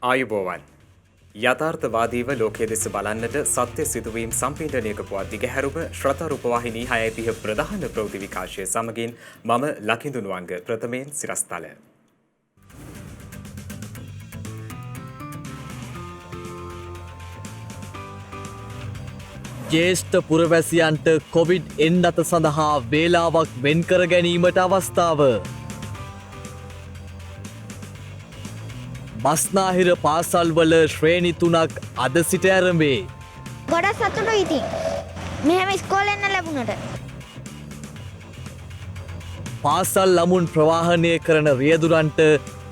ආයුබෝවන් යථාර්ථවාදීව ලෝකයේ දෙස බලන්නට සත්‍ය සිදුවීම් සම්පීඩනයක පුවත් දිගහැරුම ශ්‍රත රූපවාහිනී 630 ප්‍රධාන ප්‍රවෘත්ති විකාශය සමගින් මම ලකිඳුනුවංග ප්‍රථමයෙන් සිරස්තල. ජේෂ්ඨ පුරවැසියන්ට කොවිඩ් එන්නත සඳහා වේලාවක් වෙන්කර ගැනීමට අවස්ථාව. බස්නාහිර පාසල්වල ශ්‍රේණි 3ක් අද සිට ඇරඹේ. ගොඩක් සතුටුයි ඉතින්. මෙහෙම ඉස්කෝලේ යන්න ලැබුණට. පාසල් ළමුන් ප්‍රවාහනය කරන රියදුරන්ට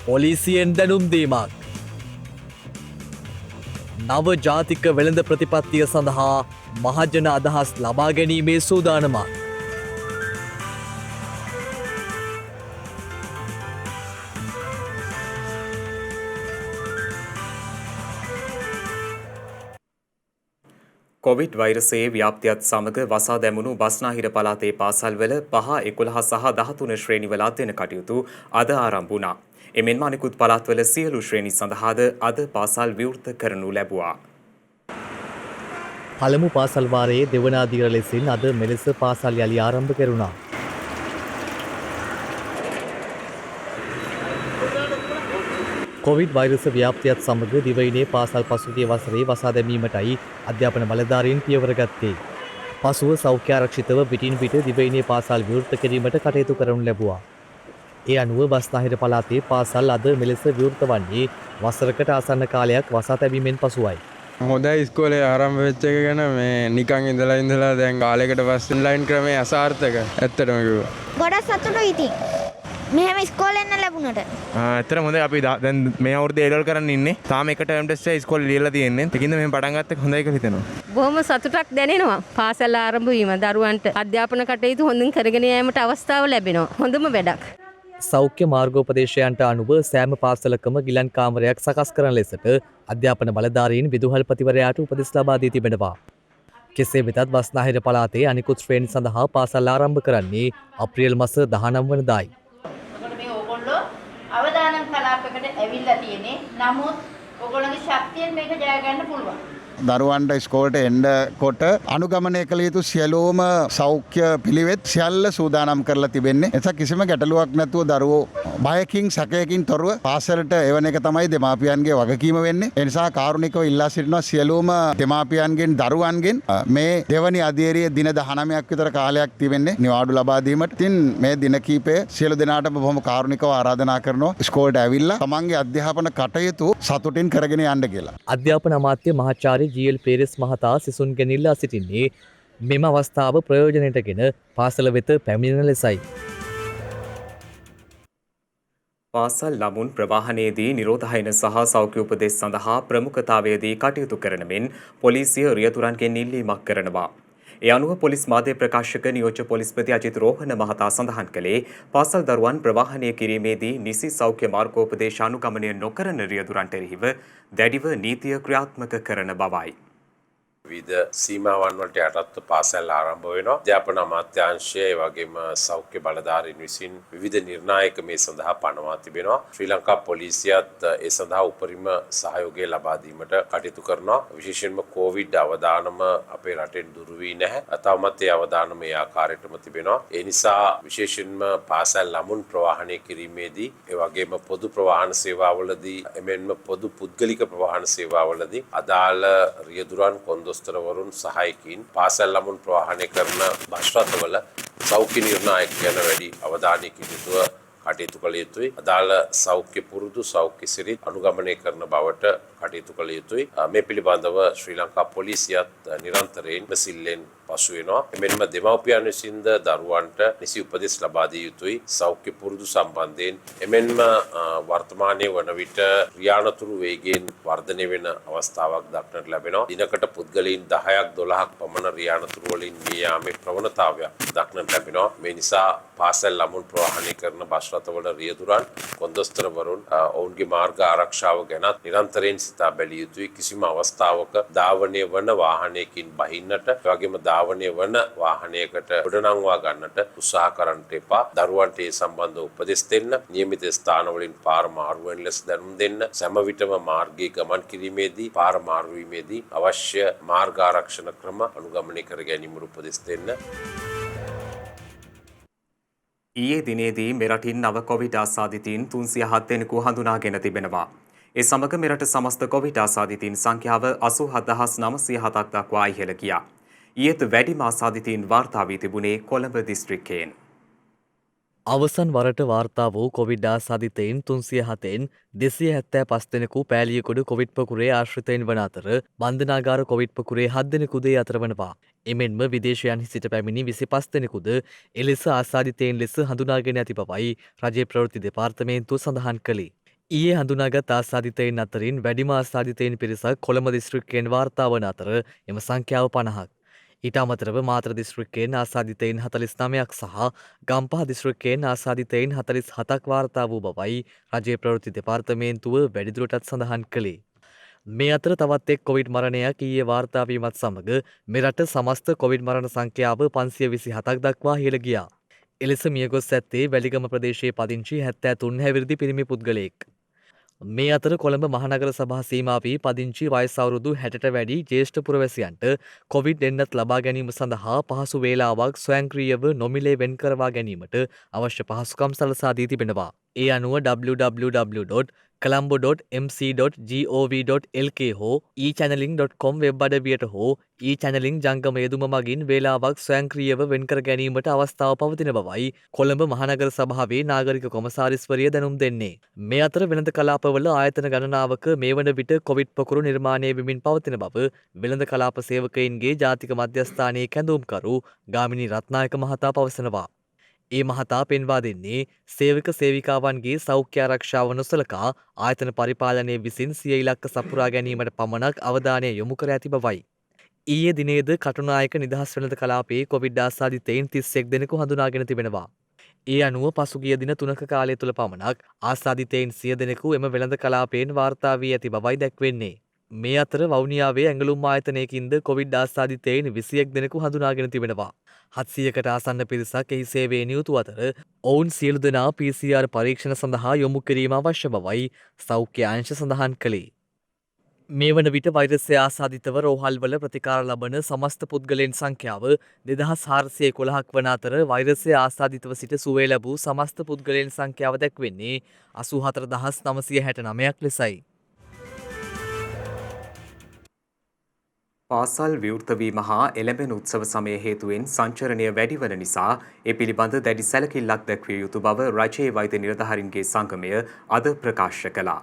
පොලිසියෙන් දැනුම් දීමක්. නව ජාතික වෙළඳ ප්‍රතිපත්තිය සඳහා මහජන අදහස් ලබා ගැනීමේ සූදානමක්. කොවිඩ් වෛරසයේ ව්‍යාප්තියත් සමග වසා දැමුණු බස්නාහිර පළාතේ පාසල්වල 5, 11 සහ 13 ශ්‍රේණිවල අධ්‍යයන කටයුතු අද ආරම්භ වුණා. එමෙන්ම අනෙකුත් පළාත්වල සියලු ශ්‍රේණි සඳහාද අද පාසල් විවෘත කරනු ලැබුවා. පළමු පාසල් වාරයේ දෙවන අදියර ලෙසින් අද මෙලෙස පාසල් යළි ආරම්භ කෙරුණා. කොවිඩ් වෛරස ව්‍යාප්තියත් සමග දිවයිනේ පාසල් පසුගිය වසරේ වසා දැමීමටයි අධ්‍යාපන බලධාරීන් පියවර ගත්තේ. පසුව සෞඛ්‍ය ආරක්ෂිතව පිටින් පිට දිවයිනේ පාසල් විවෘත කිරීමට කටයුතු කරනු ලැබුවා. ඒ අනුව බස්නාහිර පළාතේ පාසල් අද මෙලෙස විවෘත වන්නේ වසරකට ආසන්න කාලයක් වසා තැබීමෙන් පසුවයි. හොඳයි ඉස්කෝලේ ආරම්භ වෙච්ච එක ගැන මේ නිකන් ඉඳලා දැන් කාලයකට පස්සේ ඔන්ලයින් ක්‍රමේ අසාර්ථක ඇත්තටම කිව්වා. ගොඩක් සතුටුයි ඉතින්. මෙහෙම ඉස්කෝලේ යන්න ලැබුණට. ඇත්තටම හොඳයි අපි දැන් මේ අවුරුද්දේ A-level කරන්න ඉන්නේ. තාම එක ටර්ම් ටෙස්ට් එක ඉස්කෝලේ ලියලා තියෙන්නේ. ඒකින්ද මෙහෙම පටන් ගත්ත එක හොඳයි කියලා හිතෙනවා. බොහොම සතුටක් දැනෙනවා. පාසල් ආරම්භ වීම දරුවන්ට අධ්‍යාපන කටයුතු හොඳින් කරගෙන යාමට අවස්ථාව ලැබෙනවා. හොඳම වැඩක්. සෞඛ්‍ය මාර්ගෝපදේශයන්ට අනුව සෑම පාසලකම ගිලන් කාමරයක් සකස් කරන ලෙසට අධ්‍යාපන බලධාරීන් විදුහල්පතිවරයාට උපදෙස් ලබා දී තිබෙනවා. කෙසේ වෙතත් බස්නාහිර පළාතේ අනිකුත් ශ්‍රේණි සඳහා පාසල් ආරම්භ කරන්නේ අප්‍රේල් මාස 19 වනදායි. ඔකට මේ ඕගොල්ලෝ අවදානම් කලාපයකට ඇවිල්ලා තියෙන්නේ. නමුත් ඕගොල්ලෝගේ ශක්තියෙන් මේක ජය ගන්න පුළුවන්. දරුවන්ට ඉස්කෝලට එන්න කොට අනුගමනය කළ යුතු සියලුම සෞඛ්‍ය පිළිවෙත් සියල්ල සූදානම් කරලා තිබෙන්නේ. එතකොට කිසිම ගැටලුවක් නැතුව දරුවෝ බයකින් සැකයකින් තොරව පාසලට එවන එක තමයි දෙමාපියන්ගේ වගකීම වෙන්නේ. ඒ නිසා කාරුණිකව ඉල්ලා සිටිනවා සියලුම දෙමාපියන්ගෙන් දරුවන්ගෙන් මේ දෙවනි අධීරිය දින 19ක් විතර කාලයක් තිබෙන්නේ නිවාඩු ලබා දීමට. ඉතින් මේ දින කීපය සියලු දෙනාටම බොහොම කාරුණිකව ආරාධනා කරනවා ඉස්කෝලට ඇවිල්ලා තමන්ගේ අධ්‍යාපන කටයුතු සතුටින් කරගෙන යන්න කියලා. අධ්‍යාපන අමාත්‍ය මහාචාර්ය ජී.එල්. පේරස් මහතා සිසුන්ගෙන් ඉල්ලා සිටින්නේ මෙම අවස්ථාව ප්‍රයෝජනයටගෙන පාසල වෙත පැමිණෙන ලෙසයි. පාසල් ළමුන් ප්‍රවාහනයේදී නිරෝධායන සහ සෞඛ්‍ය උපදෙස් සඳහා ප්‍රමුඛතාවයේදී කටයුතු කරන මෙන් පොලිසිය රියදුරන්ගෙන් ඉල්ලීමක් කරනවා. ඒ අනුව පොලිස් මාධ්‍ය ප්‍රකාශක නියෝජ්‍ය පොලිස්පති අජිත් රෝහණ මහතා සඳහන් කළේ පාසල් දරුවන් ප්‍රවාහනය කිරීමේදී නිසි සෞඛ්‍ය මාර්ගෝපදේශ අනුගමනය නොකරන රියදුරන්ට එරෙහිව දැඩිව නීතිය ක්‍රියාත්මක කරන බවයි. විවිධ සීමාවන් වලට යටත්ව පාසල් ආරම්භ වෙනවා. අධ්‍යාපන අමාත්‍යාංශය ඒ වගේම සෞඛ්‍ය බලධාරීන් විසින් විවිධ නිර්ණායක මේ සඳහා පනවා තිබෙනවා. ශ්‍රී ලංකා පොලිසියත් ඒ සඳහා උපරිම සහයෝගය ලබා දීමට කටයුතු කරනවා. විශේෂයෙන්ම කොවිඩ් අවදානම අපේ රටෙන් දුරු වී නැහැ. තවමත් ඒ අවදානම ඒ ආකාරයටම තිබෙනවා. ඒ නිසා විශේෂයෙන්ම පාසල් ළමුන් ප්‍රවාහනය කිරීමේදී ඒ වගේම පොදු ප්‍රවාහන සේවාවලදී එමෙන්ම පොදු පුද්ගලික ප්‍රවාහන සේවාවලදී අදාළ රියදුරන් කොන්දොස්තරවරුන් සහායකින් පාසල් ළමුන් ප්‍රවාහනය කරන බස් රථවල සෞඛ්‍ය නිර්ණායක ගැන වැඩි අවධානයකින් යුතුව කටයුතු කළ යුතුයි. අදාළ සෞඛ්‍ය පුරුදු සෞඛ්‍ය සිරිත් අනුගමනය කරන බවට කටයුතු කළ යුතුයි. මේ පිළිබඳව ශ්‍රී ලංකා පොලිසියත් නිරන්තරයෙන් මෙසිල්ලෙන් පසු වෙනවා. එමෙන්ම දෙමව්පියන් විසින්ද දරුවන්ට නිසි උපදෙස් ලබා දිය යුතුයි සෞඛ්‍ය පුරුදු සම්බන්ධයෙන්. එමෙන්ම වර්තමානයේ වන විට ක්‍රියානතුරු වේගයෙන් වර්ධනය වෙන අවස්ථාවක් දක්නට ලැබෙනවා. දිනකට පුද්ගලයන් 10ක් 12ක් පමණ ක්‍රියානතුරු වලින් මිය යාමේ ප්‍රවණතාවයක් දක්නට ලැබෙනවා. මේ නිසා පාසල් ළමුන් ප්‍රවාහනය කරන බස් රථවල රියදුරන් කොන්දොස්තරවරුන් ඔවුන්ගේ මාර්ග ආරක්ෂාව ගැන නිරන්තරයෙන් සිතා බැලිය යුතුයි. කිසිම අවස්ථාවක ධාවනය වන වාහනයකින් බහින්නට, ඒ වගේම ධාවනය වන වාහනයකට ගොඩනංවා ගන්නට උත්සාහ කරන්නට එපා. දරුවන්ට ඒ සම්බන්ධව උපදෙස් දෙන්න, නියමිත ස්ථානවලින් පාර මාරු වෙන ලෙස දැනුම් දෙන්න, සෑම විටම මාර්ගයේ ගමන් කිරීමේදී පාර මාරු වීමේදී අවශ්‍ය මාර්ග ආරක්ෂණ ක්‍රම අනුගමනය කර ගැනීමට උපදෙස් දෙන්න. ඊයේ දිනේදී මෙරටින් නව කොවිඩ් ආසාදිතයින් 307 දෙනෙකු හඳුනාගෙන තිබෙනවා. ඒ සමග මෙරට සමස්ත කොවිඩ් ආසාදිතයින් සංඛ්‍යාව 87907ක් දක්වා ඉහළ ගියා. ඊයේත් වැඩිම ආසාදිතයින් වාර්තා වී තිබුණේ කොළඹ දිස්ත්‍රික්කයෙන්. අවසන් වරට වාර්තා වූ කොවිඩ් ආසාදිතයින් 307න් 275 දෙනෙකු පෑලියගොඩ කොවිඩ් පොකුරේ ආශ්‍රිතයින් වන අතර බන්ධනාගාර කොවිඩ් පොකුරේ 7 දෙනෙකුද ඒ අතර වනවා. එමෙන්ම විදේශයන්හි සිට පැමිණි 25 දෙනෙකුද එලෙස ආසාදිතයින් ලෙස හඳුනාගෙන ඇති බවයි රජයේ ප්‍රවෘත්ති දෙපාර්තමේන්තුව සඳහන් කළේ. ඊයේ හඳුනාගත් ආසාදිතයින් අතරින් වැඩිම ආසාදිතයින් පිරිසක් කොළඹ දිස්ත්‍රික්කයෙන් වාර්තා වන අතර එම සංඛ්‍යාව 50ක්. ඊට අමතරව මාතර දිස්ත්‍රික්කයෙන් ආසාදිතයින් 49ක් සහ ගම්පහ දිස්ත්‍රික්කයෙන් ආසාදිතයින් 47ක් වාර්තා වූ බවයි රජයේ ප්‍රවෘත්ති දෙපාර්තමේන්තුව වැඩිදුරටත් සඳහන් කළේ. මේ අතර තවත් එක් කොවිඩ් මරණයක් ඊයේ වාර්තා වීමත් සමග මෙරට සමස්ත කොවිඩ් මරණ සංඛ්‍යාව 527ක් දක්වා ඉහළ ගියා. එලෙස මියගොස් ඇත්තේ වැලිගම ප්‍රදේශයේ පදිංචි 73 හැවිරිදි පිරිමි පුද්ගලයෙක්. මේ අතර කොළඹ මහනගර සභා සීමාවේ පදිංචි වයස අවුරුදු 60ට වැඩි ජ්‍යෙෂ්ඨ පුරවැසියන්ට කොවිඩ් එන්නත් ලබා ගැනීම සඳහා පහසු වේලාවක් ස්වයංක්‍රීයව නොමිලේ වෙන් කරවා ගැනීමට අවශ්‍ය පහසුකම් සලසා දී තිබෙනවා. ඒ අනුව www.colombo.mc.gov.lk හෝ e-channeling.com වෙබ් අඩවියට හෝ e-channeling ජංගම යෙදුම මගින් වේලාවක් ස්වයංක්‍රීයව වෙන් කර ගැනීමට අවස්ථාව පවතින බවයි කොළඹ මහනගර සභාවේ නාගරික කොමසාරිස්වරිය දැනුම් දෙන්නේ. මේ අතර වෙළඳ කලාපවල ආයතන ගණනාවක මේ වන විට කොවිඩ් පොකුරු නිර්මාණය වෙමින් පවතින බව වෙළඳ කලාප සේවකයින්ගේ ජාතික මධ්‍යස්ථානයේ කැඳවුම්කරු ගාමිණී රත්නායක මහතා පවසනවා. ඒ මහතා පෙන්වා දෙන්නේ සේවක සේවිකාවන්ගේ සෞඛ්‍ය ආරක්ෂාව නොසලකා ආයතන පරිපාලනය විසින් සිය ඉලක්ක සපුරා ගැනීමට පමණක් අවධානය යොමු කර ඇති බවයි. ඊයේ දිනේද කටුනායක නිදහස් වෙළඳ කලාපයේ කොවිඩ් ආසාදිතයින් 31 දෙනෙකු හඳුනාගෙන තිබෙනවා. ඒ අනුව පසුගිය දින 3ක කාලය තුළ පමණක් ආසාදිතයින් 100 දෙනෙකු එම වෙළඳ කලාපයෙන් වාර්තා වී ඇති බවයි දැක්වෙන්නේ. මේ අතර වවුනියාවේ ඇඟලුම් ආයතනයකින්ද කොවිඩ් ආසාදිතයින් 21 දෙනෙකු හඳුනාගෙන තිබෙනවා. 700කට ආසන්න පිරිසක් එහි සේවයේ නියුතු අතර ඔවුන් සියලු දෙනා PCR පරීක්ෂණ සඳහා යොමු කිරීම අවශ්‍ය බවයි සෞඛ්‍ය අංශ සඳහන් කළේ. මේ වන විට වෛරසය ආසාදිතව රෝහල්වල ප්‍රතිකාර ලබන සමස්ත පුද්ගලයන් සංඛ්‍යාව 2411ක් වන අතර වෛරසය ආසාදිතව සිට සුවය ලැබූ සමස්ත පුද්ගලයන් සංඛ්‍යාව දැක්වෙන්නේ 84969ක් ලෙසයි. පාසල් විවෘත වීම හා එළඹෙන උත්සව සමය හේතුවෙන් සංචරණය වැඩිවන නිසා ඒ පිළිබඳ දැඩි සැලකිල්ලක් දැක්විය යුතු බව රජයේ වෛද්‍ය නිලධාරීන්ගේ සංගමය අද ප්‍රකාශ කළා.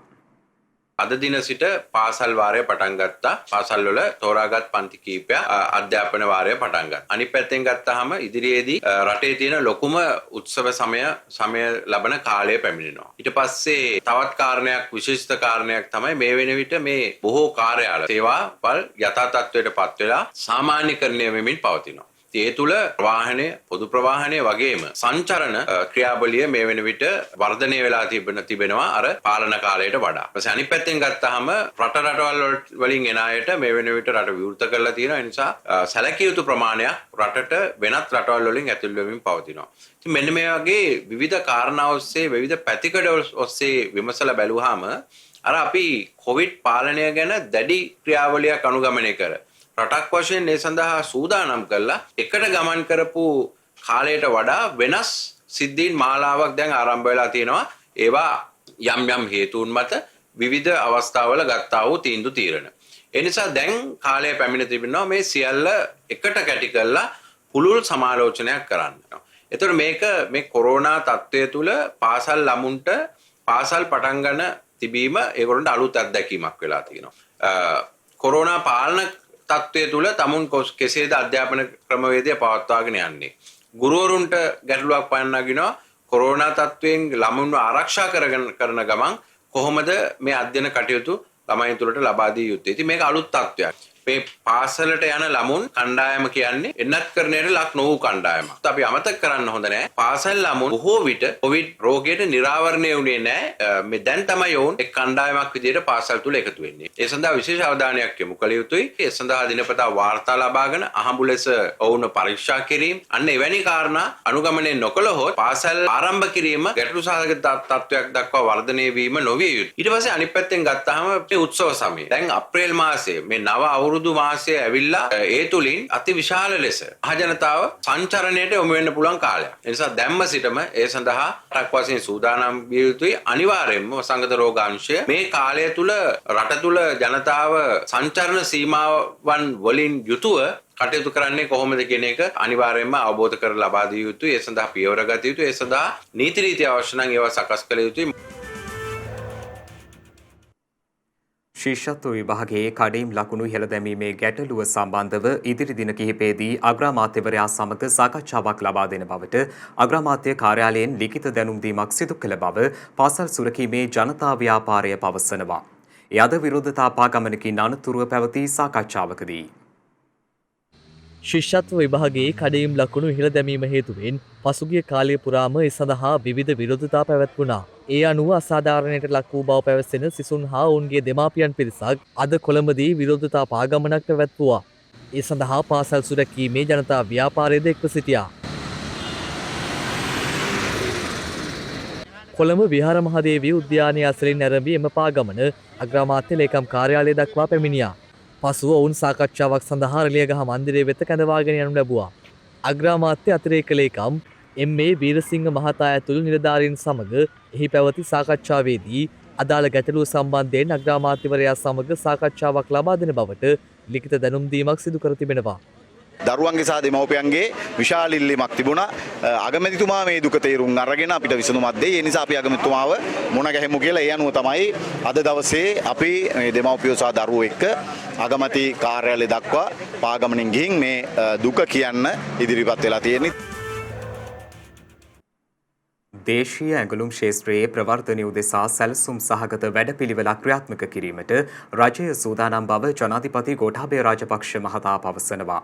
අද දින සිට පාසල් වාරය පටන් ගත්තා. පාසල් වල තෝරාගත් පන්ති කීපයක් අධ්‍යාපන වාරය පටන් ගත්තා. අනිත් පැත්තෙන් ගත්තාම ඉදිරියේදී රටේ තියෙන ලොකුම උත්සව සමය ලබන කාලය පැමිණෙනවා. ඊට පස්සේ තවත් කාරණයක් විශේෂිත කාරණයක් තමයි මේ වෙන විට මේ බොහෝ කාර්යාල සේවාවල් යථා තත්ත්වයට පත් වෙලා සාමාන්‍යකරණය වෙමින් පවතිනවා. ඒ තුළ ප්‍රවාහනය පොදු ප්‍රවාහනය වගේම සංචරණ ක්‍රියාවලිය මේ වෙන විට වර්ධනය වෙලා තිබෙනවා අර පාලන කාලයට වඩා. ඊපස්සේ අනිත් පැත්තෙන් ගත්තාම රටවල් වලින් එන අයට මේ වෙන විට රට විවෘත කරලා තියෙනවා. ඒ නිසා සැලකිය යුතු ප්‍රමාණයක් රටට වෙනත් රටවල් වලින් ඇතුල් වෙමින් පවතිනවා. ඉතින් මෙන්න මේ වගේ විවිධ කාරණා ඔස්සේ විවිධ පැතිකඩ ඔස්සේ විමසලා බැලුවාම අර අපි කොවිඩ් පාලනය ගැන දැඩි ක්‍රියාවලියක් අනුගමනය කර රටක් වශයෙන් ඒ සඳහා සූදානම් කරලා එකට ගමන් කරපු කාලයට වඩා වෙනස් සිද්ධීන් මාලාවක් දැන් ආරම්භ වෙලා තියෙනවා. ඒවා යම් යම් හේතුන් මත විවිධ අවස්ථාවල ගත්තා වූ තීන්දුව తీරන. ඒ නිසා දැන් කාලය පැමිණ තිබෙනවා මේ සියල්ල එකට කැටි කරලා පුළුල් සමාලෝචනයක් කරන්න. එතකොට මේ කොරෝනා තත්ත්වය තුල පාසල් ළමුන්ට පාසල් පටන් ගන්න තිබීම ඒගොල්ලන්ට අලුත් අත්දැකීමක් වෙලා තියෙනවා. කොරෝනා පාලන තත්ත්වය තුළ තමුන් කෙසේද අධ්‍යාපන ක්‍රමවේදය පවත්වාගෙන යන්නේ. ගුරුවරුන්ට ගැටලුවක් පන්නගෙනවා කොරෝනා තත්ත්වයෙන් ළමුන්ව ආරක්ෂා කරන ගමන් කොහොමද මේ අධ්‍යයන කටයුතු ළමයින් තුළට ලබා දිය යුත්තේ. ඉතින් මේක අලුත් තත්ත්වයක්. මේ පාසලට යන ළමුන් කණ්ඩායම කියන්නේ එන්නත් කරණයට ලක් නොවූ කණ්ඩායමක්. අපි අමතක කරන්න හොඳ නැහැ. පාසල් ළමුන් බොහෝ විට කොවිඩ් රෝගයට නිරාවරණය වුණේ නැහැ. මේ දැන් තමයි ඔවුන් එක් කණ්ඩායමක් විදිහට පාසල් තුල එකතු වෙන්නේ. ඒ සඳහා විශේෂ අවධානයක් යොමු කළ යුතුයි. ඒ සඳහා දිනපතා වාර්තා ලබාගෙන අහඹු ලෙස ඔවුන් පරීක්ෂා කිරීම අන්න එවැනි කාරණා අනුගමනය නොකළහොත් පාසල් ආරම්භ කිරීම ගැටලු සහගත තත්ත්වයක් දක්වා වර්ධනය වීම නොවිය යුතුයි. ඊට පස්සේ අනිත් පැත්තෙන් ගත්තාම මේ උත්සව සමය. දැන් අප්‍රේල් මාසයේ මේ නව අවුරුදු මාසයේ ඇවිල්ලා ඒ තුලින් අති විශාල ලෙස මහජනතාව සංචරණයට යොමු වෙන්න පුළුවන් කාලයක්. ඒ නිසා දැම්ම සිටම ඒ සඳහා රටක් වශයෙන් සූදානම් විය යුතුයි. අනිවාර්යයෙන්ම වසංගත රෝගාංශය මේ කාලය තුල රට තුල ජනතාව සංචරණ සීමාවන් වලින් යුතුව කටයුතු කරන්නේ කොහොමද කියන එක අනිවාර්යයෙන්ම අවබෝධ කර ලබා දිය යුතුයි. ඒ සඳහා පියවර ගත යුතුයි. ඒ සඳහා නීති රීති අවශ්‍ය නම් ඒවා සකස් කළ යුතුයි. ශිෂ්‍යත්ව විභාගයේ කඩයිම් ලකුණු ඉහළ දැමීමේ ගැටලුව සම්බන්ධව ඉදිරි දින කිහිපයේදී අග්‍රාමාත්‍යවරයා සමග සාකච්ඡාවක් ලබා දෙන බවට අග්‍රාමාත්‍ය කාර්යාලයෙන් ලිඛිත දැනුම් දීමක් සිදු කළ බව පාසල් සුරකීමේ ජනතා ව්‍යාපාරය පවසනවා. ඒ අද විරෝධතා පාගමනකින් අනතුරුව පැවති සාකච්ඡාවකදී ශිෂ්‍යත්ව විභාගයේ කඩයිම් ලකුණු ඉහළ දැමීම හේතුවෙන් පසුගිය කාලය පුරාම ඒ සඳහා විවිධ විරෝධතා පැවැත්වුණා. ඒ අනුව අසාධාරණයට ලක් වූ බව පැවසෙන සිසුන් හා ඔවුන්ගේ දෙමාපියන් පිරිසක් අද කොළඹදී විරෝධතා පාගමනක් පැවැත්වුවා. ඒ සඳහා පාසල් සුරැකීමේ ජනතා ව්‍යාපාරයේද එක්ව සිටියා. කොළඹ විහාර මහදේවී උද්‍යානයේ අසලින් නැරඹී එම පාගමන අග්‍රාමාත්‍ය ලේකම් කාර්යාලය දක්වා පැමිණියා. පසුව ඔවුන් සාකච්ඡාවක් සඳහා රලියගහ මන්දිරය වෙත කැඳවාගෙන යනු ලැබුවා. අග්‍රාමාත්‍ය අතිරේක ලේකම් එම්.ඒ. වීරසිංහ මහතා ඇතුළු නිලධාරීන් සමග එහි පැවති සාකච්ඡාවේදී අදාළ ගැටලුව සම්බන්ධයෙන් අග්‍රාමාත්‍යවරයා සමග සාකච්ඡාවක් ලබා දෙන බවට ලිඛිත දැනුම් දීමක් සිදු කර තිබෙනවා. දරුවන්ගේ සහ දෙමව්පියන්ගේ විශාල ඉල්ලීමක් තිබුණා. අගමැතිතුමා මේ දුක තේරුම් අරගෙන අපිට විසඳුමක් දෙයි. ඒ නිසා අපි අගමැතිතුමාව මුණ ගැහෙමු කියලා ඒ අනුව තමයි අද දවසේ අපි මේ දෙමව්පියෝ සහ දරුවෝ එක්ක අගමැති කාර්යාලය දක්වා පාගමනින් ගිහින් මේ දුක කියන්න ඉදිරිපත් වෙලා තියෙන්නේ. දේශීය ඇඟලුම් ක්ෂේත්‍රයේ ප්‍රවර්ධනය උදෙසා සැලසුම් සහගත වැඩපිළිවෙලක් ක්‍රියාත්මක කිරීමට රජය සූදානම් බව ජනාධිපති ගෝඨාභය රාජපක්ෂ මහතා පවසනවා.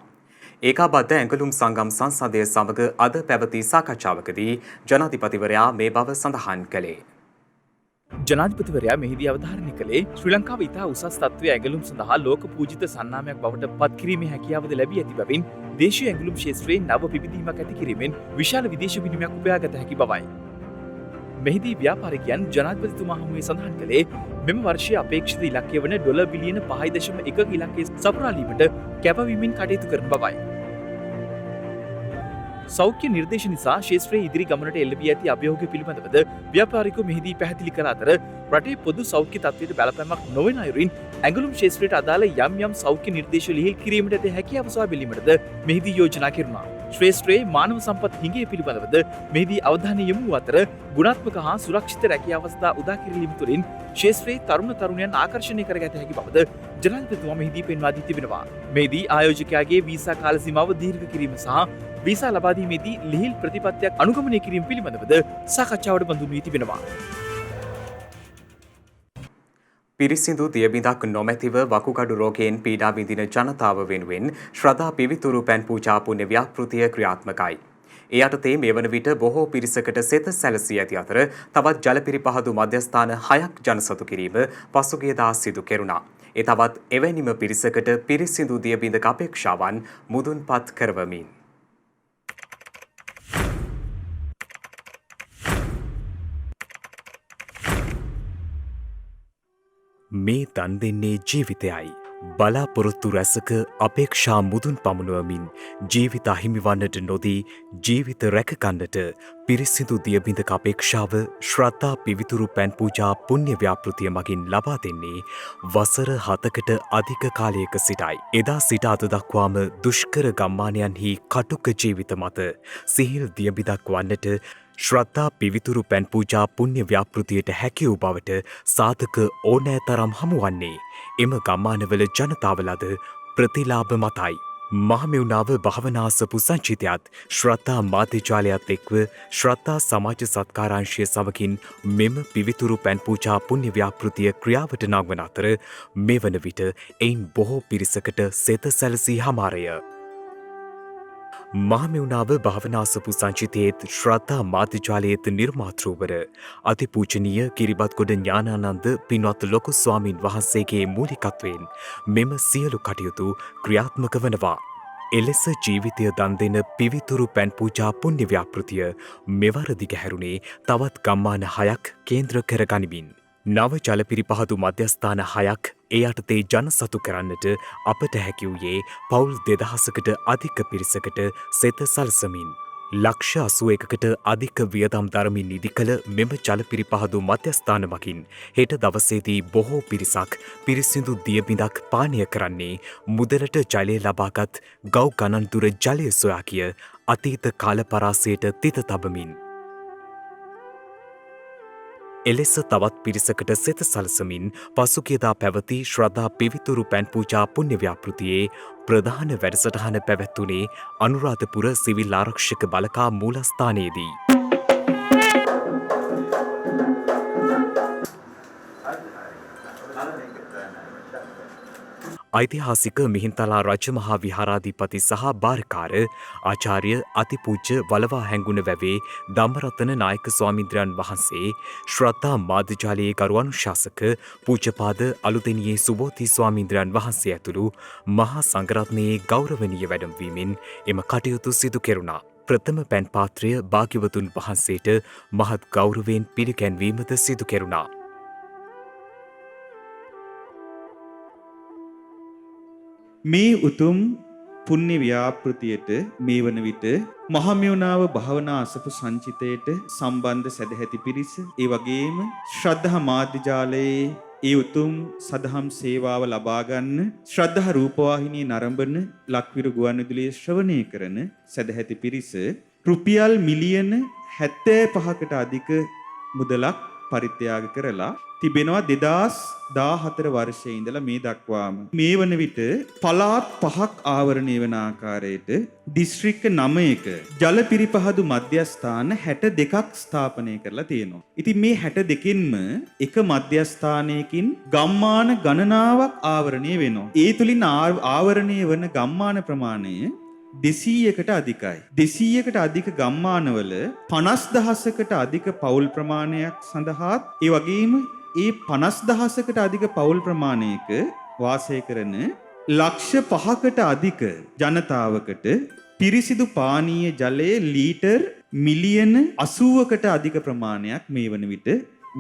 ඒකාබද්ධ ඇඟලුම් සංගම් සංසදය සමග අද පැවති සාකච්ඡාවකදී ජනාධිපතිවරයා මේ බව සඳහන් කළේ. ජනාධිපතිවරයා මෙහිදී අවධාරණය කළේ ශ්‍රී ලංකාව ඉතා උසස් තත්ත්වයේ ඇඟලුම් සඳහා ලෝක පූජිත සන්නාමයක් බවට පත් කිරීමේ හැකියාවද ලැබී ඇති බැවින් දේශීය ඇඟලුම් ක්ෂේත්‍රයේ නව පිබිදීමක් ඇති කිරීමෙන් විශාල විදේශ විනිමයක් උපයාගත හැකි බවයි. මෙහිදී ව්‍යාපාරිකයන් ජනාධිපතිතුමා හමුවේ සඳහන් කළේ මෙම වර්ෂයේ අපේක්ෂිත ඉලක්කය වන ඩොලර් බිලියන 5.1 ඉලක්කය සපුරාලීමට කැපවීමෙන් කටයුතු කරන බවයි. සෞඛ්‍ය නිර්දේශ නිසා ශේත්‍රයේ ඉදිරි ගමනට එල්ලවී ඇති අභියෝග පිළිබඳවද ව්‍යාපාරිකයෝ මෙහිදී පැහැදිලි කළ අතර රටේ පොදු සෞඛ්‍ය තත්ත්වයට බලපෑමක් නොවන අයුරින් ඇඟලුම් ශේත්‍රයට අදාළ යම් සෞඛ්‍ය නිර්දේශ ලිහිල් කිරීමට ඇති හැකියාව සොයා බැලීමටද මෙහිදී යෝජනා කෙරුණා. ශ්‍රේෂ්ඨයේ මානව සම්පත් හිඟය පිළිබඳවද මෙහිදී අවධානය යොමු අතර ගුණාත්මක හා සුරක්ෂිත රැකිය අවස්ථා උදා කිරීම තුළින් ශේත්‍රයේ තරුණයන් ආකර්ෂණය කරගත හැකි බවද ජනාධිපතිතුමා මෙහිදී පෙන්වා දී තිබෙනවා. මෙහිදී ආයෝජකයාගේ වීසා කාල සීමාව දීර්ඝ කිරීම සහ වීසා ලබා දීමේදී ලිහිල් ප්‍රතිපත්තියක් අනුගමනය කිරීම පිළිබඳවද සාකච්ඡාවට බඳුන් වී තිබෙනවා. පිරිසිදු දියබිඳක් නොමැතිව වකුගඩු රෝගයෙන් පීඩා විඳින ජනතාව වෙනුවෙන් ශ්‍රද්ධා පිවිතුරු පැන් පූජා පුණ්‍ය ව්‍යාපෘතිය ක්‍රියාත්මකයි. ඒ යටතේ මේ වන විට බොහෝ පිරිසකට සෙත සැලසී ඇති අතර තවත් ජලපිරිපහදු මධ්‍යස්ථාන 6ක් ජනසතු කිරීම පසුගියදා සිදු කෙරුණා. ඒ තවත් එවැනිම පිරිසකට පිරිසිදු දියබිඳක අපේක්ෂාවන් මුදුන්පත් කරවමින් මේ දන් දෙන්නේ ජීවිතයයි. බලාපොරොත්තු රැසක අපේක්ෂා මුදුන් පමුණුවමින් ජීවිත අහිමිවන්නට නොදී ජීවිත රැකගන්නට පිරිසිදු දියබිඳක අපේක්ෂාව ශ්‍රද්ධා පිවිතුරු පැන් පූජා පුණ්‍ය ව්‍යාපෘතිය මගින් ලබා දෙන්නේ වසර 7කට අධික කාලයක සිටයි. එදා සිට අද දක්වාම දුෂ්කර ගම්මානයන්හි කටුක ජීවිත මත සිහිල් දියබිඳක් වන්නට ශ්‍රද්ධා පිවිතුරු පැන් පූජා පුණ්‍ය ව්‍යාපෘතියට හැකි වූ බවට සාධක ඕනෑ තරම් හමුවන්නේ එම ගම්මානවල ජනතාව ලද ප්‍රතිලාභ මතයි. මහමෙවුනාව භාවනාසපු සංචිතයත් ශ්‍රද්ධා මාධ්‍යජාලයත් එක්ව ශ්‍රද්ධා සමාජ සත්කාරංශය සමගින් මෙම පිවිතුරු පැන්පූජා පුණ්‍ය ව්‍යාපෘතිය ක්‍රියාවට නංවන අතර මෙවන විට එයින් බොහෝ පිරිසකට සෙත සැලසී හමාරය. මහමෙවුනාව භාවනාසපු සංචිතයේත් ශ්‍රද්ධා මාධ්‍යජාලයේත් නිර්මාතෘවර අතිපූජනීය කිරිබත්ගොඩ ඥානානන්ද පින්වත් ලොකු ස්වාමින් වහන්සේගේ මූලිකත්වයෙන් මෙම සියලු කටයුතු ක්‍රියාත්මක වනවා. එලෙස ජීවිතය දන් දෙන පිවිතුරු පැන්පූජා පුණ්‍ය ව්‍යාපෘතිය මෙවර දිගහැරුණේ තවත් ගම්මාන 6ක් කේන්ද්‍ර කරගනිමින්. නව ජලපිරිපහදු මධ්‍යස්ථාන 6ක් ඒ යටතේ ජනසතු කරන්නට අපට හැකි වූයේ පවුල් 2000කට අධික පිරිසකට සෙත සලසමින්. ලක්ෂ 81කට අධික වියදම් දරමින් නිදි කළ මෙම ජලපිරිපහදු මධ්‍යස්ථාන මගින් හෙට දවසේදී බොහෝ පිරිසක් පිරිසිදු දියබිඳක් පානය කරන්නේ මුදලට ජලය ලබාගත් ගව් ගණන් දුර ජලය සොයා කිය අතීත කාල පරාසයට තිත තබමින්. එලෙස තවත් පිරිසකට සෙත සලසමින් පසුගියදා පැවති ශ්‍රද්ධා පිවිතුරු පැන්පූජා පුණ්‍ය ව්‍යාපෘතියේ ප්‍රධාන වැඩසටහන පැවැත්වුණේ අනුරාධපුර සිවිල් ආරක්ෂක බලකා මූලස්ථානයේදී. ඓතිහාසික මිහින්තලා රජමහා විහාරාධිපති සහ භාරකාර ආචාර්ය අතිපූජ්‍ය වලවා හැඟුණ වැවේ ධම්මරතන නායක ස්වාමීන්ද්‍රයන් වහන්සේ ශ්‍රද්ධා මාධ්‍යජාලයේ ගරු අනුශාසක පූජ්‍යපාද අලුතෙනියේ සුබෝධි ස්වාමීන්ද්‍රයන් වහන්සේ ඇතුළු මහා සංඝරත්නයේ ගෞරවනීය වැඩමවීමෙන් එම කටයුතු සිදු කෙරුණා. ප්‍රථම පැන් පාත්‍රය භාග්‍යවතුන් වහන්සේට මහත් ගෞරවයෙන් පිළිගැන්වීමද සිදු කෙරුණා. මේ උතුම් පුණ්‍ය ව්‍යාපෘතියට මේ වන විට මහමෙවුනාව භාවනා අසපු සංචිතයට සම්බන්ධ සදැහැති පිරිස, ඒ වගේම ශ්‍රද්ධා මාධ්‍යජාලයේ ඒ උතුම් සදහම් සේවාව ලබා ගන්න ශ්‍රද්ධා රූපවාහිනිය නරඹන ලක්විරු ගුවන්විදුලිය ශ්‍රවණය කරන සදැහැති පිරිස රුපියල් මිලියන 75කට අධික මුදලක් පරිත්‍යාග කරලා තිබෙනවා 2014 වර්ෂයේ ඉඳලා මේ දක්වාම. මේ වන විට පළාත් 5ක් ආවරණය වන ආකාරයට දිස්ත්‍රික්ක 9ක ජල පිරිපහදු මධ්‍යස්ථාන 62ක් ස්ථාපනය කරලා තියෙනවා. ඉතින් මේ 62කින්ම එක මධ්‍යස්ථානයකින් ගම්මාන ගණනාවක් ආවරණය වෙනවා. ඒ තුලින් ආවරණය වන ගම්මාන ප්‍රමාණය 200කට අධිකයි. 200කට අධික ගම්මානවල 50000කට අධික පවුල් ප්‍රමාණයක් සඳහා ඒ වගේම ඒ 50000කට අධික පවුල් ප්‍රමාණයක වාසය කරන ලක්ෂ 5කට අධික ජනතාවකට පිරිසිදු පානීය ජලය ලීටර් මිලියන 80කට අධික ප්‍රමාණයක් මේ වන විට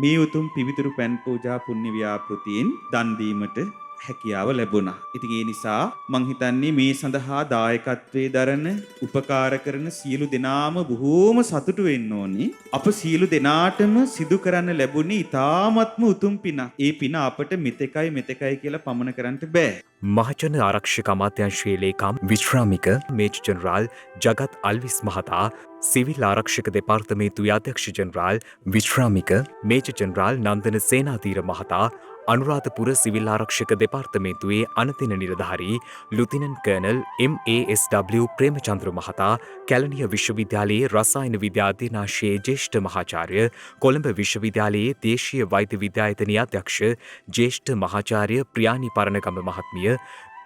මේ උතුම් පිවිතුරු පැන් පූජා පුණ්‍ය ව්‍යාපෘතියෙන් දන් දීමට හැකියාව ලැබුණා. ඉතින් ඒ නිසා මං හිතන්නේ මේ සඳහා දායකත්වයේ දරන උපකාර කරන සියලු දෙනාම බොහෝම සතුටු වෙන්න ඕනේ. අප සියලු දෙනාටම සිදු කරන්න ලැබුණේ ඊ타ත්ම උතුම් පිනක්. ඒ පින අපට මෙතෙකයි කියලා පමන කරන්න බෑ. මහජන ආරක්ෂක අමාත්‍යාංශයේ ලේකම් විශ්‍රාමික මේජර් ජෙනරාල් ජගත් අල්විස් මහතා සිවිල් ආරක්ෂක දෙපාර්තමේන්තුවේ අධ්‍යක්ෂ ජෙනරාල් විශ්‍රාමික මේජර් ජෙනරාල් නන්දන සේනාධීර මහතා අනුරාධපුර සිවිල් ආරක්ෂක දෙපාර්තමේන්තුවේ අනතින නිලධාරී ලුතිනන්ට් කර්නල් MASW ප්‍රේමචන්ද්‍ර මහතා කැලණිය විශ්වවිද්‍යාලයේ රසායන විද්‍යා අධ්‍යනාංශයේ ජ්‍යෙෂ්ඨ මහාචාර්ය කොළඹ විශ්වවිද්‍යාලයේ දේශීය වෛද්‍ය විද්‍යායතනයේ අධ්‍යක්ෂ ජ්‍යෙෂ්ඨ මහාචාර්ය ප්‍රියානි පරණගම මහත්මිය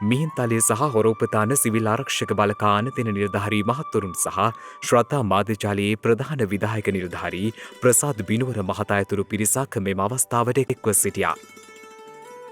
මිහින්තලය සහ හොරෝපතාන සිවිල් ආරක්ෂක බලකා අනතින නිලධාරී මහත්වරුන් සහ ශ්‍රද්ධා මාධ්‍යජාලයේ ප්‍රධාන විධායක නිලධාරී ප්‍රසාද් බිනුවර මහතා ඇතුළු පිරිසක් මෙම අවස්ථාවට එක්ව සිටියා.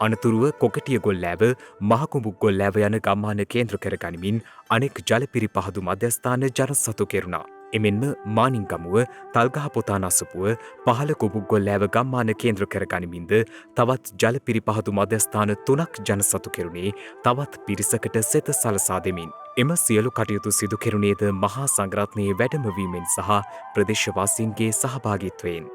අනතුරුව කොකටිය ගොල්ලෑව මහකුඹු ගොල්ලෑව යන ගම්මාන කේන්ද්‍ර කරගනිමින් අනෙක් ජලපිරිපහදු මධ්‍යස්ථාන ජනසතු කෙරුණා. එමෙන්ම මානින්ගමුව තල්ගහපොතාන අසපුව පහළ කොබුගොල්ලෑව ගම්මාන කේන්ද්‍ර කරගනිමින්ද තවත් ජලපිරිපහදු මධ්‍යස්ථාන 3ක් ජනසතු කෙරුණේ තවත් පිරිසකට සෙත සලසා දෙමින්. එම සියලු කටයුතු සිදු කෙරුණේද මහා සංඝරත්නයේ වැඩමවීමෙන් සහ ප්‍රදේශවාසීන්ගේ සහභාගීත්වයෙන්.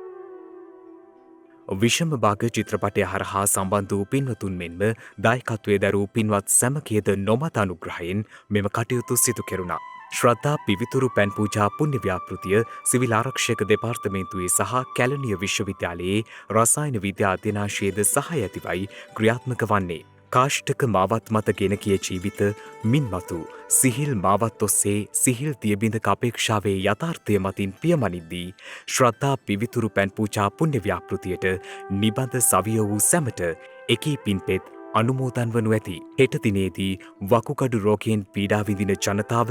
විෂම භාග චිත්‍රපටය හරහා සම්බන්ධ වූ පින්වතුන් මෙන්ම දායකත්වයේ දරූ පින්වත් සැමකේද නොමත අනුග්‍රහයෙන් මෙම කටයුතු සිදු කෙරුණා. ශ්‍රද්ධා පිවිතුරු පැන් පූජා පුණ්‍ය ව්‍යාපෘතිය සිවිල් ආරක්ෂක දෙපාර්තමේන්තුවේ සහ කැලණිය විශ්වවිද්‍යාලයේ රසායන විද්‍යා අධ්‍යනාංශයේද සහාය ඇතිවයි ක්‍රියාත්මක වන්නේ. කාෂ්ඨක මාවත් මත ගෙන කිය ජීවිත මින් මතු සිහිල් මාවත් ඔස්සේ සිහිල් දියබිඳක අපේක්ෂාවේ යථාර්ථය මතින් පියමනිද්දී ශ්‍රද්ධා පිවිතුරු පැන් පූජා පුණ්‍ය ව්‍යාපෘතියට නිබඳ සවිය වූ සැමට එකී පින්පෙත් අනුමෝදන් වනු ඇති. හෙට දිනේදී වකුගඩු රෝගයෙන් පීඩා විඳින ජනතාව,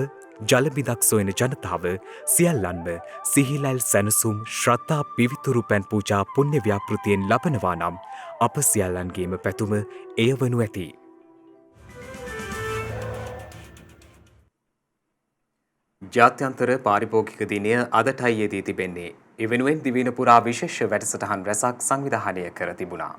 ජලබිඳක් සොයන ජනතාව සියල්ලන්ම සිහිලැල් සැනසුම් ශ්‍රද්ධා පිවිතුරු පැන් පූජා පුණ්‍ය ව්‍යාපෘතියෙන් ලබනවා නම් අප සියල්ලන්ගේම පැතුම එය වනු ඇති. ජාත්‍යන්තර පාරිභෝගික දිනය අදටයි යෙදී තිබෙන්නේ. ඒ වෙනුවෙන් දිවයින පුරා විශේෂ වැඩසටහන් රැසක් සංවිධානය කර තිබුණා.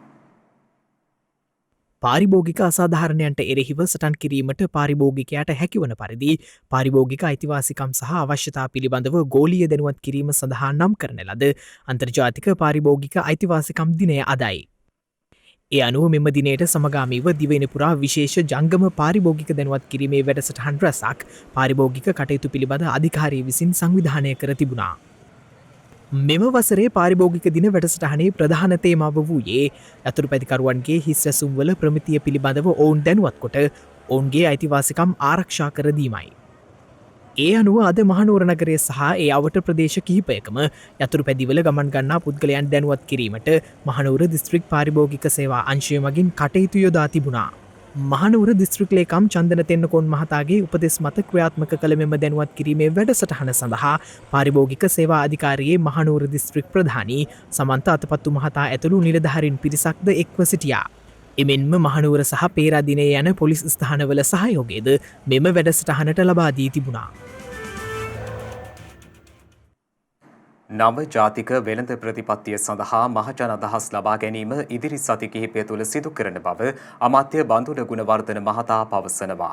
පාරිභෝගික අසාධාරණයන්ට එරෙහිව සටන් කිරීමට පාරිභෝගිකයාට හැකිවන පරිදි පාරිභෝගික අයිතිවාසිකම් සහ අවශ්‍යතා පිළිබඳව ගෝලීය දැනුවත් කිරීම සඳහා නම් කරන ලද අන්තර්ජාතික පාරිභෝගික අයිතිවාසිකම් දිනය අදයි. ඒ අනුව මෙම දිනයට සමගාමීව දිවයින පුරා විශේෂ ජංගම පාරිභෝගික දැනුවත් කිරීමේ වැඩසටහන් රැසක් පාරිභෝගික කටයුතු පිළිබඳ අධිකාරිය විසින් සංවිධානය කර තිබුණා. මෙම වසරේ පාරිභෝගික දින වැඩසටහනේ ප්‍රධාන තේමාව වූයේ යතුරුපැදිකරුවන්ගේ හිස් රැසුම්වල ප්‍රමිතිය පිළිබඳව ඔවුන් දැනුවත් කොට ඔවුන්ගේ අයිතිවාසිකම් ආරක්ෂා කර දීමයි. ඒ අනුව අද මහනුවර නගරය සහ ඒ අවට ප්‍රදේශ කිහිපයකම යතුරුපැදිවල ගමන් ගන්නා පුද්ගලයන් දැනුවත් කිරීමට මහනුවර දිස්ත්‍රික් පාරිභෝගික සේවා අංශය මගින් කටයුතු යොදා තිබුණා. මහනුවර දිස්ත්‍රික් ලේකම් චන්දන තෙන්නකෝන් මහතාගේ උපදෙස් මත ක්‍රියාත්මක කළ මෙම දැනුවත් කිරීමේ වැඩසටහන සඳහා පාරිභෝගික සේවා අධිකාරියේ මහනුවර දිස්ත්‍රික් ප්‍රධානී සමන්ත අතපත්තු මහතා ඇතුළු නිලධාරීන් පිරිසක්ද එක්ව සිටියා. එමෙන්ම මහනුවර සහ පේරාදිනය යන පොලිස් ස්ථානවල සහයෝගයද මෙම වැඩසටහනට ලබා දී තිබුණා. නව ජාතික වෙළඳ ප්‍රතිපත්තිය සඳහා මහජන අදහස් ලබා ගැනීම ඉදිරි සති කිහිපය තුළ සිදු කරන බව අමාත්‍ය බන්දුල ගුණවර්ධන මහතා පවසනවා.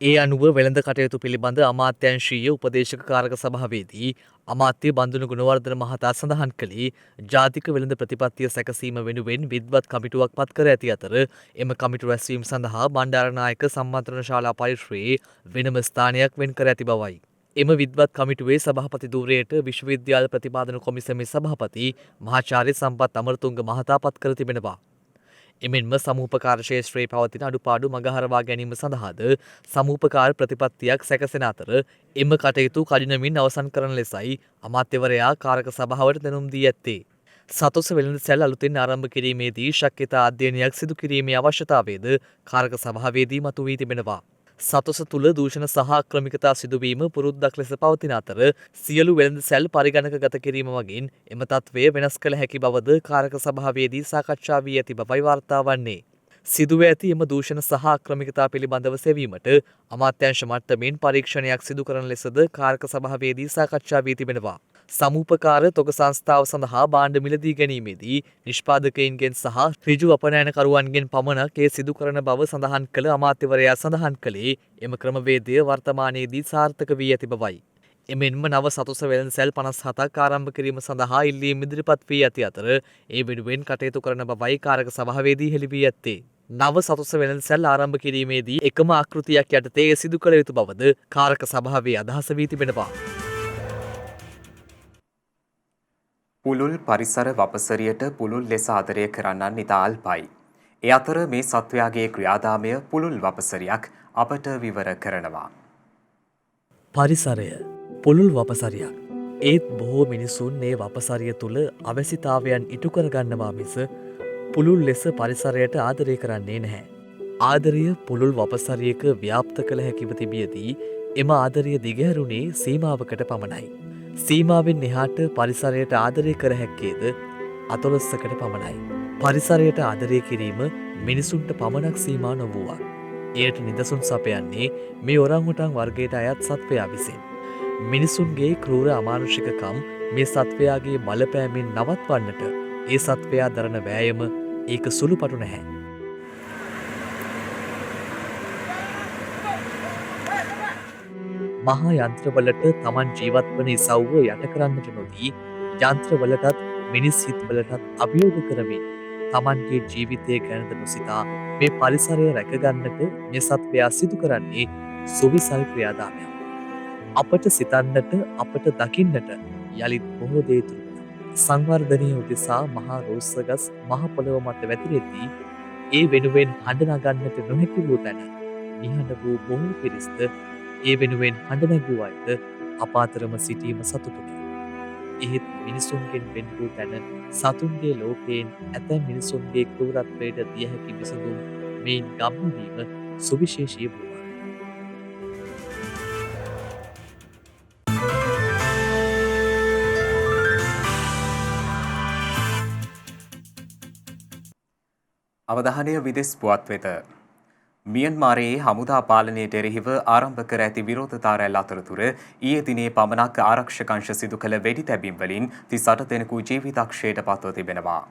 ඒ අනුව වෙළඳ කටයුතු පිළිබඳ අමාත්‍යංශීය උපදේශක කාරක සභාවේදී අමාත්‍ය බන්දුල ගුණවර්ධන මහතා සඳහන් කළේ ජාතික වෙළඳ ප්‍රතිපත්තිය සැකසීම වෙනුවෙන් විද්වත් කමිටුවක් පත් කර ඇති අතර එම කමිටු රැස්වීම සඳහා බණ්ඩාරනායක සම්මන්ත්‍රණ ශාලා පරිශ්‍රයේ වෙනම ස්ථානයක් වෙන් කර ඇති බවයි. එම විද්වත් කමිටුවේ සභාපති ධූරයට විශ්වවිද්‍යාල ප්‍රතිපාදන කොමිසමේ සභාපති මහාචාර්ය සම්පත් අමරතුංග මහතා පත් කර තිබෙනවා. එමෙන්ම සමූපකාර ශේෂ්ත්‍රයේ පවතින අඩුපාඩු මගහරවා ගැනීම සඳහාද සමූපකාර ප්‍රතිපත්තියක් සැකසෙන අතර එම කටයුතු කඩිනමින් අවසන් කරන ලෙසයි අමාත්‍යවරයා කාරක සභාවට දැනුම් දී ඇත්තේ. සතොස වෙළඳ සැල් අලුතින් ආරම්භ කිරීමේදී ශක්්‍යතා අධ්‍යයනයක් සිදු කිරීමේ අවශ්‍යතාවයද කාරක සභාවේදී මතුවී තිබෙනවා. සතොස තුළ දූෂණ සහ ක්‍රමිකතා සිදුවීම පුරුද්දක් ලෙස පවතින අතර සියලු වෙළඳ සැල් පරිගණක ගත කිරීම මගින් එම තත්ත්වය වෙනස් කළ හැකි බවද කාරක සභාවේදී සාකච්ඡා වී ඇති බවයි වාර්තා වන්නේ. සිදුව ඇති එම දූෂණ සහ ක්‍රමිකතා පිළිබඳව සෙවීමට අමාත්‍යංශ මට්ටමින් පරීක්ෂණයක් සිදු කරන ලෙසද කාරක සභාවේදී සාකච්ඡා වී තිබෙනවා. සමූපකාර තොග සංස්ථාව සඳහා භාණ්ඩ මිලදී ගැනීමේදී නිෂ්පාදකයින්ගෙන් සහ ඍජු අපනයනකරුවන්ගෙන් පමණක් ඒ සිදු කරන බව සඳහන් කළ අමාත්‍යවරයා සඳහන් කළේ එම ක්‍රමවේදය වර්තමානයේදී සාර්ථක වී ඇති බවයි. එමෙන්ම නව සතොස වෙළඳ සැල් 57ක් ආරම්භ කිරීම සඳහා ඉල්ලීම් ඉදිරිපත් වී ඇති අතර ඒ වෙනුවෙන් කටයුතු කරන බවයි කාරක සභාවේදී හෙළි වී ඇත්තේ. නව සතොස වෙළඳ සැල් ආරම්භ කිරීමේදී එකම ආකෘතියක් යටතේ සිදු කළ යුතු බවද කාරක සභාවේ අදහස වී තිබෙනවා. පුළුල් පරිසර වපසරියට පුළුල් ලෙස ආදරය කරන්නන් ඉතා අල්පයි. ඒ අතර මේ සත්වයාගේ ක්‍රියාදාමය පුළුල් වපසරියක් අපට විවර කරනවා. පරිසරය පුළුල් වපසරියක්. ඒත් බොහෝ මිනිසුන් මේ වපසරිය තුළ අවැසිතාවයන් ඉටු කරගන්නවා මිස පුළුල් ලෙස පරිසරයට ආදරය කරන්නේ නැහැ. ආදරය පුළුල් වපසරියක ව්‍යාප්ත කළ හැකිව තිබියදී එම ආදරය දිගහැරුණේ සීමාවකට පමණයි. සීමාවෙන් එහාට පරිසරයට ආදරය කර හැක්කේද අතොලොස්සකට පමණයි. පරිසරයට ආදරය කිරීම මිනිසුන්ට පමණක් සීමා නොවූවක්. එයට නිදසුන් සපයන්නේ මේ ඔරංගුටන් වර්ගයට අයත් සත්වයා විසින්. මිනිසුන්ගේ ක්‍රූර අමානුෂිකකම් මේ සත්වයාගේ බලපෑමෙන් නවත්වන්නට ඒ සත්වයා දරන වෑයම ඒක සුළුපටු නැහැ. මහා යන්ත්‍රවලට තමන් ජීවත් වන ඉසව්ව යට කරන්නට නොදී යන්ත්‍රවලටත් මිනිස් හිත්වලටත් අභියෝග කරමින් තමන්ගේ ජීවිතය ගැනද නොසිතා මේ පරිසරය රැකගන්නට මේ සත්වයා සිදු කරන්නේ සුවිසල් ක්‍රියාදාමයක්. අපට සිතන්නට අපට දකින්නට යළිත් බොහෝ දේ තුරුන. සංවර්ධනය උදෙසා මහා රෝස්සගස් මහ පොළොව මත වැතිරෙද්දී ඒ වෙනුවෙන් හඬනගන්නට නොහැකි වූ තැන නිහඬ වූ බොහෝ පිරිස්ද ඒ වෙනුවෙන් හඬ නැගූ අයට අපාතරම සිටීම සතුටකි. එහෙත් මිනිසුන්ගෙන් වෙන් වූ තැන සතුන්ගේ ලෝකයෙන් ඇතැම් මිනිසුන්ගේ ක්‍රූරත්වයට දිය හැකි විසඳුම් මෙයින් ගම්‍ය වීම සුවිශේෂී වූවා. අවධානය විදෙස් පුවත් වෙත. මියන්මාරයේ හමුදා පාලනයට එරෙහිව ආරම්භ කර ඇති විරෝධතා රැල්ල අතරතුර ඊයේ දිනේ පමණක් ආරක්ෂක අංශ සිදු කළ වෙඩි තැබීම් වලින් 38 දෙනෙකු ජීවිතක්ෂයට පත්ව තිබෙනවා.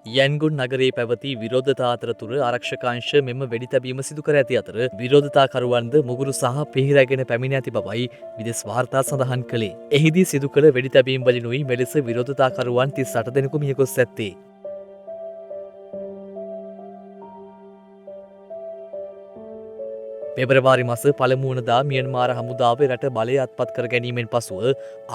යැන්ගුන් නගරයේ පැවති විරෝධතා අතරතුර ආරක්ෂකාංශ මෙම වෙඩි තැබීම සිදු කර ඇති අතර විරෝධතාකරුවන්ද මුගුරු සහ පිහිරැගෙන පැමිණ ඇති බවයි විදෙස් වාර්තා සඳහන් කළේ. එහිදී සිදු කළ වෙඩි තැබීම් වලිනුයි මෙලෙස විරෝධතාකරුවන් 38 දෙනෙකු මියගොස් ඇත්තේ. පෙබරවාරි මාස පළමු වනදා මියන්මාර හමුදාව රට බලය අත්පත් කර ගැනීමෙන් පසුව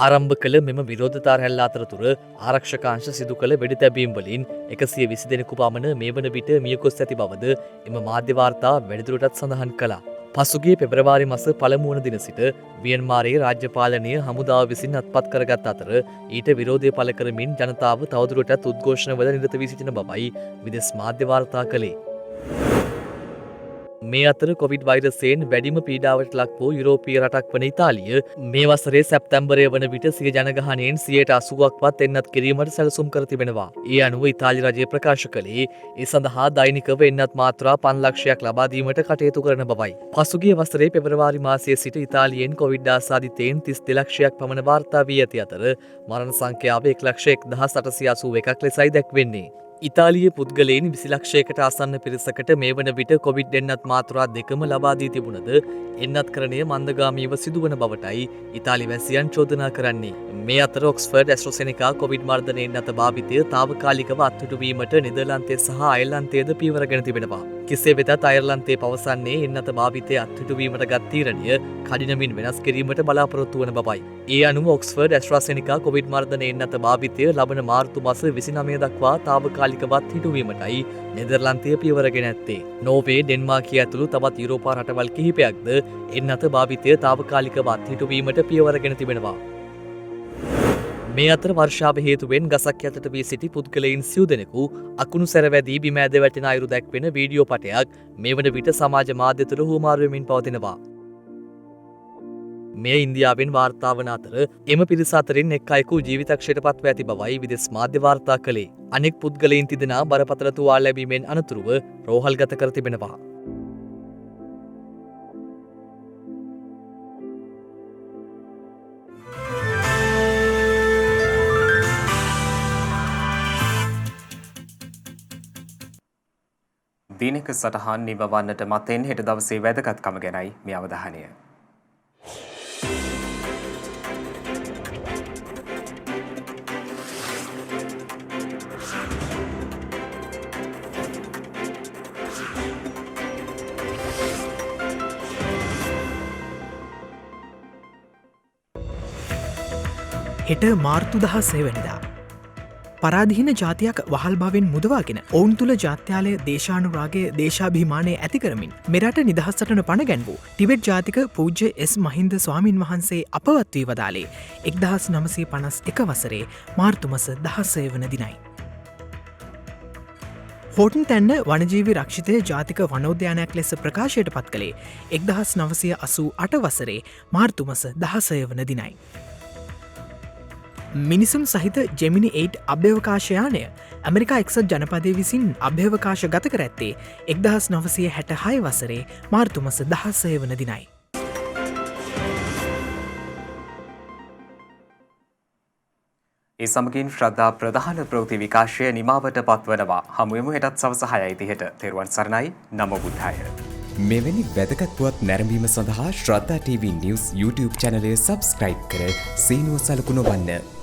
ආරම්භ කළ මෙම විරෝධතා රැල්ල අතරතුර ආරක්ෂකාංශ සිදු කළ වෙඩි තැබීම් වලින් 120 දෙනෙකු පමණ මේ වන විට මියගොස් ඇති බවද එම මාධ්‍ය වාර්තා වැඩිදුරටත් සඳහන් කළා. පසුගිය පෙබරවාරි මාස පළමු වන දින සිට මියන්මාරයේ රාජ්‍ය පාලනය හමුදාව විසින් අත්පත් කරගත් අතර ඊට විරෝධය පළ කරමින් ජනතාව තවදුරටත් උද්ඝෝෂණවල නිරත වී සිටින බවයි විදෙස් මාධ්‍ය වාර්තා කළේ. මේ අතර කොවිඩ් වෛරසයෙන් වැඩිම පීඩාවට ලක් වූ යුරෝපීය රටක් වන ඉතාලිය මේ වසරේ සැප්තැම්බරය වන විට සිය ජනගහනයෙන් 80%ක්වත් එන්නත් කිරීමට සැලසුම් කර තිබෙනවා. ඒ අනුව ඉතාලි රජය ප්‍රකාශ කළේ ඒ සඳහා දෛනිකව එන්නත් මාත්‍රා 5 ලක්ෂයක් ලබා දීමට කටයුතු කරන බවයි. පසුගිය වසරේ පෙබරවාරි මාසයේ සිට ඉතාලියෙන් කොවිඩ් ආසාදිතයින් 32 ලක්ෂයක් පමණ වාර්තා වී ඇති අතර මරණ සංඛ්‍යාව 1,1881ක් ලෙසයි දැක්වෙන්නේ. ඉතාලිය පුද්ගලයන් 20 ලක්ෂයකට ආසන්න පිරිසකට මේ වන විට කොවිඩ් එන්නත් මාත්‍රා දෙකම ලබා දී තිබුණද එන්නත් කරණය මන්දගාමීව සිදුවන බවටයි ඉතාලි වැසියන් චෝදනා කරන්නේ. මේ අතර ඔක්ස්ෆර්ඩ් ඇස්ට්‍රොසෙනිකා කොවිඩ් මර්ධන එන්නත භාවිතය తాවකාලිකව අත්හිටුවීමට නෙදර්ලන්තය සහ අයර්ලන්තයද පියවරගෙන තිබෙනවා. කෙසේ වෙතත් අයර්ලන්තය පවසන්නේ එන්නත භාවිතය අත්හිටුවීමට ගත් තීරණය කඩිනමින් වෙනස් කිරීමට බලාපොරොත්තු වන බවයි. ඒ අනුව ඔක්ස්ෆර්ඩ් ඇස්ට්‍රොසෙනිකා කොවිඩ් මර්ධන එන්නත භාවිතය ලබන මාර්තු මාස 29 දක්වා තාවකාලිකවත් හිටුවීමටයි නෙදර්ලන්තය පියවරගෙන ඇත්තේ. නෝර්වේ, ඩෙන්මාර්කය ඇතුළු තවත් යුරෝපා රටවල් කිහිපයක්ද එන්නත භාවිතය තාවකාලිකවත් හිටුවීමට පියවරගෙන තිබෙනවා. මේ අතර වර්ෂාව හේතුවෙන් ගසක් යටට වී සිටි පුද්ගලයින් සිව් දෙනෙකු අකුණු සැරවැදී බිම ඇද වැටෙන අයුරු දැක්වෙන වීඩියෝ පටයක් මේ වන විට සමාජ මාධ්‍ය තුළ හුවමාරු වෙමින් පවතිනවා. මෙය ඉන්දියාවෙන් වාර්තා වන අතර එම පිරිස අතරින් එක් අයෙකු ජීවිතක්ෂයට පත්ව ඇති බවයි විදෙස් මාධ්‍ය වාර්තා කළේ. අනෙක් පුද්ගලයින් තිදෙනා බරපතල තුවාල ලැබීමෙන් අනතුරුව රෝහල්ගත කර තිබෙනවා. දිනක සටහන් නිමවන්නට මතෙන් හෙට දවසේ වැදගත්කම ගැනයි මේ අවධානය. හෙට මාර්තු 16 වෙනිදා පරාධීන ජාතියක් වහල් භාවෙන් මුදවාගෙන ඔවුන් තුළ ජාත්‍යාලය දේශානුරාගේ දේශාභිමානය ඇති කරමින් මෙරට නිදහස්සටන පණ ගැන්වූ ටිබෙට් ජාතික පූජ්‍ය එස් මහින්ද ස්වාමින් වහන්සේ අපවත් වී වදාලේ 1951 වසරේ මාර්තුමස 16 වන දිනයි. හෝටන් තැන්න වනජීවි රක්ෂිතය ජාතික වනෝද්‍යානයක් ලෙස ප්‍රකාශයට පත් කළේ 1988 වසරේ මාර්තුමස 16 වන දිනයි. මිනිසුම් සහිත ජෙමිනි 8 අභ්‍යවකාශයානය ඇමරිකා එක්සත් ජනපදය විසින් අභ්‍යවකාශ ගත කර ඇත්තේ 1966 වසරේ මාර්තුමස 16 වන දිනයි. ඒ සමගින් ශ්‍රද්ධා ප්‍රධාන ප්‍රවෘත්ති විකාශය නිමාවට පත්වනවා. හමුවෙමු හෙටත් සවස 6:30ට. තෙරුවන් සරණයි. නමෝ බුද්ධාය. මෙවැනි වැදගත් පුවත් නැරඹීම සඳහා ශ්‍රද්ධා TV News YouTube channel එක subscribe කර සීනුව සලකුණ වන්න.